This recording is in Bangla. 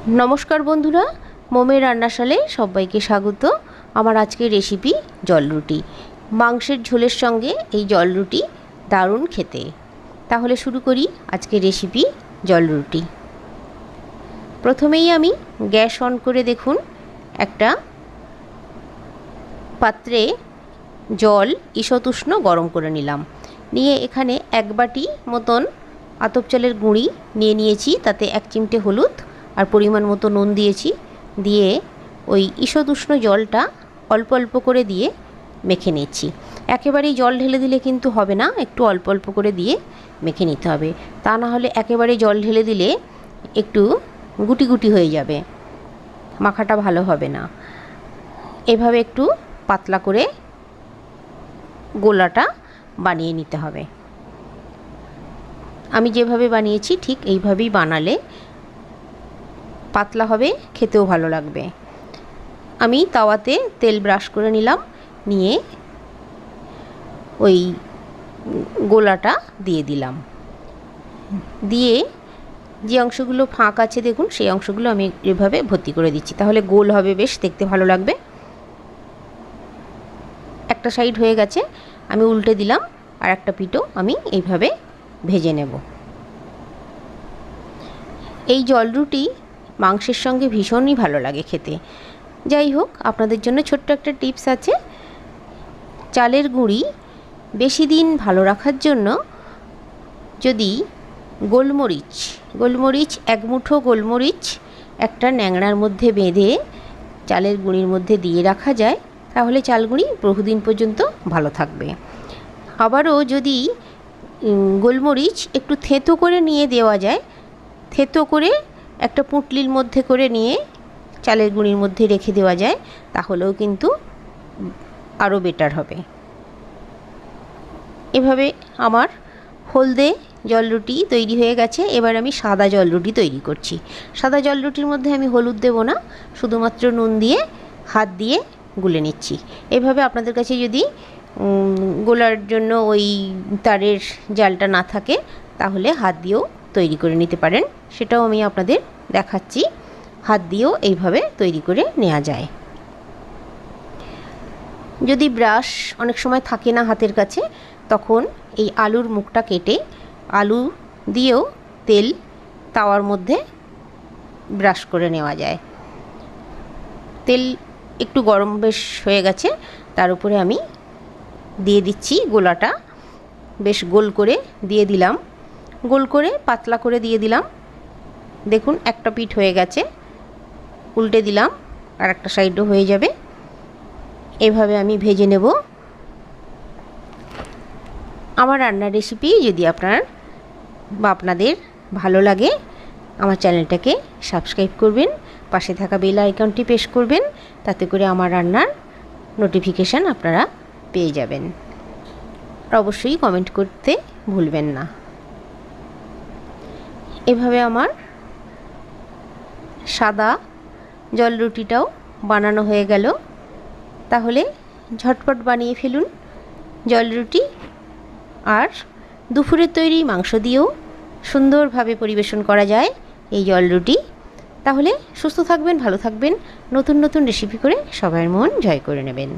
নমস্কার বন্ধুরা, মোমের রান্নাশালে সবাইকে স্বাগত। আমার আজকের রেসিপি জল রুটি। মাংসের ঝোলের সঙ্গে এই জল রুটি দারুণ খেতে। তাহলে শুরু করি আজকের রেসিপি জল রুটি। প্রথমেই আমি গ্যাস অন করে দেখুন একটা পাত্রে জল ঈষৎ উষ্ণ গরম করে নিলাম। নিয়ে এখানে এক বাটি মতন আতপ চালের গুঁড়ি নিয়ে নিয়েছি, তাতে 1 চিমটে হলুদ আর পরিমাণ মতো নুন দিয়েছি। দিয়ে ওই ঈষৎ উষ্ণ জলটা অল্প অল্প করে দিয়ে মেখে নিচ্ছি। একেবারেই জল ঢেলে দিলে কিন্তু হবে না, একটু অল্প অল্প করে দিয়ে মেখে নিতে হবে। তা না হলে একেবারে জল ঢেলে দিলে একটু গুটি গুটি হয়ে যাবে, মাখাটা ভালো হবে না। এভাবে একটু পাতলা করে গোলাটা বানিয়ে নিতে হবে। আমি যেভাবে বানিয়েছি ঠিক এইভাবেই বানালে পাতলা হবে, খেতেও ভালো লাগবে। আমি তাওয়াতে তেল ব্রাশ করে নিলাম, নিয়ে ওই গোলাটা দিয়ে দিলাম। দিয়ে যে অংশগুলো ফাঁক আছে দেখুন, সেই অংশগুলো আমি এভাবে ভর্তি করে দিচ্ছি, তাহলে গোল হবে, বেশ দেখতে ভালো লাগবে। একটা সাইড হয়ে গেছে, আমি উল্টে দিলাম, আর একটা পিঠও আমি এইভাবে ভেজে নেব। এই জল রুটি মাংসের সঙ্গে ভীষণই ভালো লাগে খেতে। যাই হোক, আপনাদের জন্য ছোট্ট একটা টিপস আছে। চালের গুঁড়ি বেশি দিন ভালো রাখার জন্য যদি গোলমরিচ 1 মুঠো গোলমরিচ একটা ন্যাংড়ার মধ্যে বেঁধে চালের গুঁড়ির মধ্যে দিয়ে রাখা যায়, তাহলে চাল গুঁড়ি বহুদিন পর্যন্ত ভালো থাকবে। আবারও যদি গোলমরিচ একটু থেঁতো করে নিয়ে দেওয়া যায়, থেঁতো করে একটা পুঁটলির মধ্যে করে নিয়ে চালের গুঁড়ির মধ্যে রেখে দেওয়া যায়, তাহলেও কিন্তু আরও বেটার হবে। এভাবে আমার হলদে জল রুটি তৈরি হয়ে গেছে। এবার আমি সাদা জল রুটি তৈরি করছি। সাদা জল রুটির মধ্যে আমি হলুদ দেব না, শুধুমাত্র নুন দিয়ে হাত দিয়ে গুলে নিচ্ছি। এভাবে আপনাদের কাছে যদি গোলার জন্য ওই তারের জালটা না থাকে, তাহলে হাত দিয়েও তৈরি করে নিতে পারেন। সেটাও আমি আপনাদের দেখাচ্ছি, হাত দিয়েও এইভাবে তৈরি করে নেওয়া যায়। যদি ব্রাশ অনেক সময় থাকে না হাতের কাছে, তখন এই আলুর মুখটা কেটে আলু দিয়েও তেল তাওয়ার মধ্যে ব্রাশ করে নেওয়া যায়। তেল একটু গরম বেশ হয়ে গেছে, তার উপরে আমি দিয়ে দিচ্ছি গোলাটা। বেশ গোল করে দিয়ে দিলাম, গোল করে পাতলা করে দিয়ে দিলাম। দেখুন একটা পিঠ হয়ে গেছে, উল্টে দিলাম, আর একটা সাইডও হয়ে যাবে। এভাবে আমি ভেজে নেব। আমার রান্নার রেসিপি যদি আপনাদের ভালো লাগে, আমার চ্যানেলটাকে সাবস্ক্রাইব করবেন, পাশে থাকা বেল আইকনটি প্রেস করবেন, তাতে করে আমার রান্নার নোটিফিকেশান আপনারা পেয়ে যাবেন। আর অবশ্যই কমেন্ট করতে ভুলবেন না। এভাবে আমার সাদা জল রুটিটাও বানানো হয়ে গেল। তাহলে ঝটপট বানিয়ে ফেলুন জল রুটি। আর দুপুরের তৈরি মাংস দিয়েও সুন্দরভাবে পরিবেশন করা যায় এই জল রুটি। তাহলে সুস্থ থাকবেন, ভালো থাকবেন, নতুন নতুন রেসিপি করে সবার মন জয় করে নেবেন।